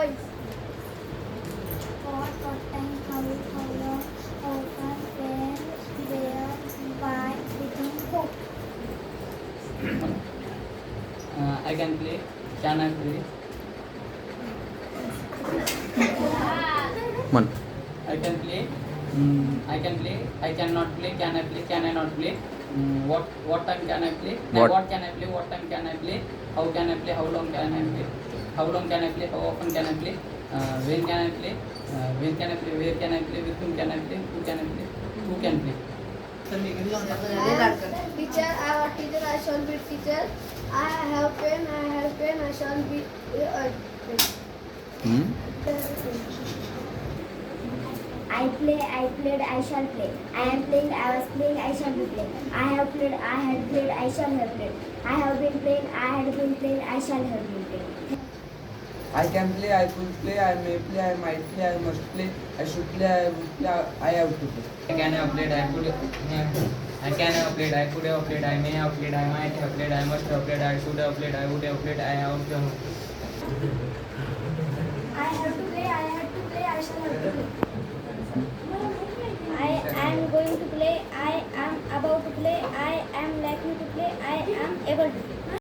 toys. What time, how long, often, when, where, why, within, who. I can play. Can I play? One. I can play. I can play. I cannot play. Can I play? Can I not play? What time can I play? What can I play? What time can I play? How can I play? How long can I play? How long can I play? How often can I play? When can I play? When can I play? Where can I play? With whom can I play? Who can I play? Who can play? Teacher, I am teacher, I shall be teacher. I have pen, I shall be I play, I played, I shall play. I am playing, I was playing, I shall be playing. I have played, I had played, I shall have played. I have been playing, I had been playing, I shall have been playing. I can play, I could play, I may play, I might play, I must play, I should play, I would play, I have to play. I can have played. I could. I can have played. I could have played. I may have played. I might have played. I must have played. I should have played. I would have played. I have to have. I have to play, I had to play, I shall have to play. I am going to play, I am about to play, I am likely to play, I am able to play.